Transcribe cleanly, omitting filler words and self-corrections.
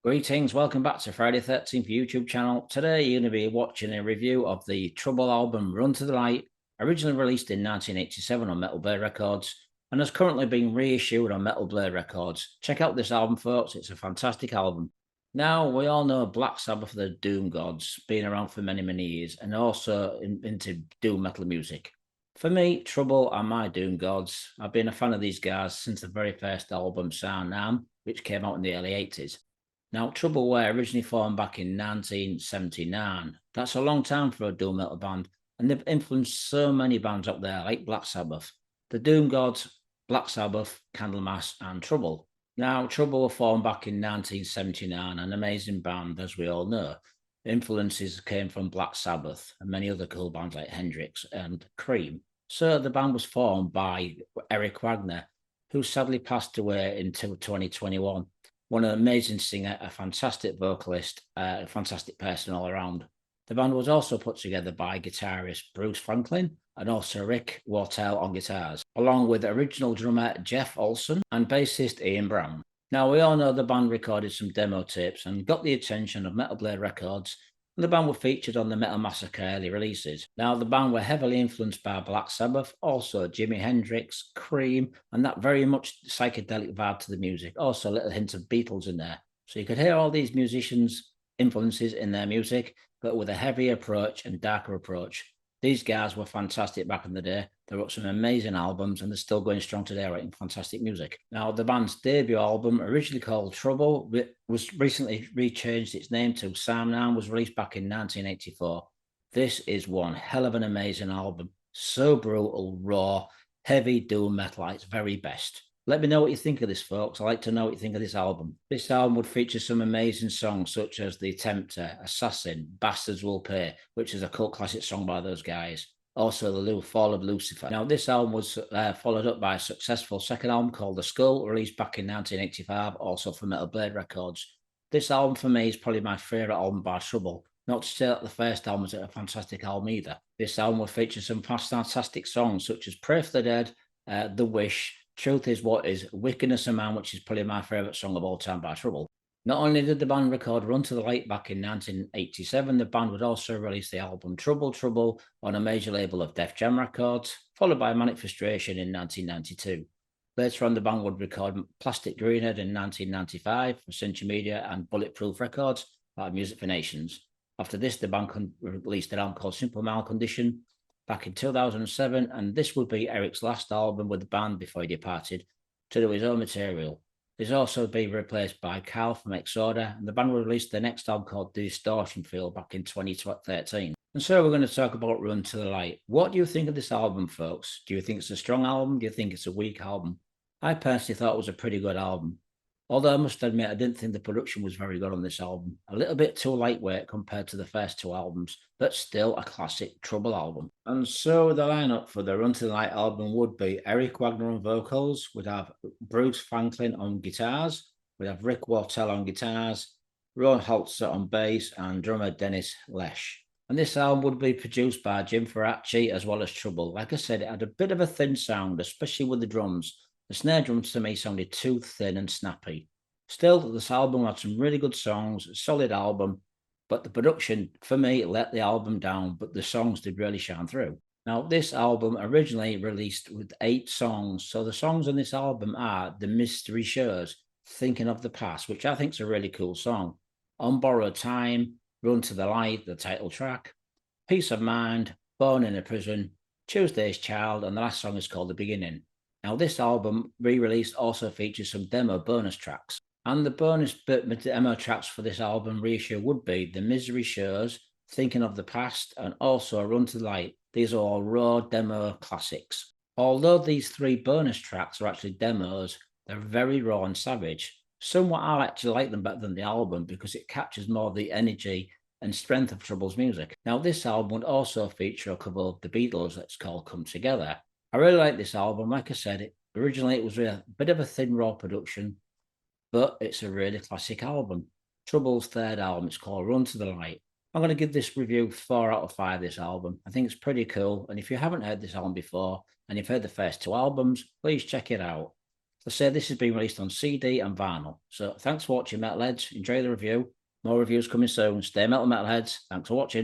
Greetings, welcome back to Friday 13th YouTube channel. Today you're going to be watching a review of the Trouble album Run to the Light, originally released in 1987 on Metal Blade Records and has currently been reissued on Metal Blade Records. Check out this album, folks, it's a fantastic album. Now, we all know Black Sabbath, the Doom Gods, been around for many, many years and also into doom metal music. For me, Trouble are my Doom Gods. I've been a fan of these guys since the very first album, Sound Nam, which came out in the early 80s. Now, Trouble were originally formed back in 1979. That's a long time for a doom metal band, and they've influenced so many bands up there, like Black Sabbath, the Doom Gods, Black Sabbath, Candlemass, and Trouble. Now, Trouble were formed back in 1979, an amazing band, as we all know. Influences came from Black Sabbath and many other cool bands like Hendrix and Cream. So the band was formed by Eric Wagner, who sadly passed away in 2021. One amazing singer, a fantastic vocalist, a fantastic person all around. The band was also put together by guitarist Bruce Franklin and also Rick Wartell on guitars, along with original drummer Jeff Olson and bassist Ian Brown. Now, we all know the band recorded some demo tapes and got the attention of Metal Blade Records, and the band were featured on the Metal Massacre early releases. Now, the band were heavily influenced by Black Sabbath, also Jimi Hendrix, Cream, and that very much psychedelic vibe to the music. Also, a little hint of Beatles in there. So you could hear all these musicians' influences in their music, but with a heavy approach and darker approach. These guys were fantastic back in the day. They wrote some amazing albums and they're still going strong today, writing fantastic music. Now, the band's debut album, originally called Trouble, was recently rechanged its name to Sam Nam, was released back in 1984. This is one hell of an amazing album. So brutal, raw, heavy doom metal at its very best. Let me know what you think of this, folks. I'd like to know what you think of this album. This album would feature some amazing songs such as The Tempter, Assassin, Bastards Will Pay, which is a cult classic song by those guys. Also, The Fall of Lucifer. Now, this album was followed up by a successful second album called The Skull, released back in 1985, also for Metal Blade Records. This album, for me, is probably my favourite album by Trouble. Not to say that the first album was a fantastic album either. This album will feature some fantastic songs such as Pray for the Dead, The Wish, Truth Is What Is, Wickedness of Man, which is probably my favourite song of all time by Trouble. Not only did the band record Run to the Light back in 1987, the band would also release the album Trouble Trouble on a major label of Def Jam Records, followed by Manic Frustration in 1992. Later on, the band would record Plastic Greenhead in 1995 for Century Media and Bulletproof Records by Music for Nations. After this, the band released an album called Simple Malcondition back in 2007, and this would be Eric's last album with the band before he departed to do his own material. He's also been replaced by Carl from Exorder, and the band released their next album called Distortion Field back in 2013. And so we're going to talk about Run to the Light. What do you think of this album, folks? Do you think it's a strong album? Do you think it's a weak album? I personally thought it was a pretty good album. Although I must admit, I didn't think the production was very good on this album. A little bit too lightweight compared to the first two albums, but still a classic Trouble album. And so the lineup for the Run to the Light album would be Eric Wagner on vocals, we'd have Bruce Franklin on guitars, we'd have Rick Wartell on guitars, Ron Holzner on bass, and drummer Dennis Lesh. And this album would be produced by Jim Ferracci as well as Trouble. Like I said, it had a bit of a thin sound, especially with the drums. The snare drums to me sounded too thin and snappy. Still, this album had some really good songs, a solid album, but the production, for me, let the album down, but the songs did really shine through. Now, this album originally released with 8 songs, so the songs on this album are The Mystery Shows, Thinking of the Past, which I think is a really cool song, On Borrowed Time, Run to the Light, the title track, Peace of Mind, Born in a Prison, Tuesday's Child, and the last song is called The Beginning. Now, this album, re-released, also features some demo bonus tracks. And the bonus demo tracks for this album reissue would be The Misery Shows, Thinking of the Past, and also Run to the Light. These are all raw demo classics. Although these 3 bonus tracks are actually demos, they're very raw and savage. Somewhat I actually like them better than the album because it captures more of the energy and strength of Trouble's music. Now, this album would also feature a cover of the Beatles that's called Come Together. I really like this album. Like I said, originally it was a bit of a thin, raw production, but it's a really classic album. Trouble's third album, it's called Run to the Light. I'm going to give this review 4 out of 5, this album. I think it's pretty cool. And if you haven't heard this album before, and you've heard the first 2 albums, please check it out. They say this has been released on CD and vinyl. So thanks for watching, Metalheads. Enjoy the review. More reviews coming soon. Stay metal, Metalheads. Thanks for watching.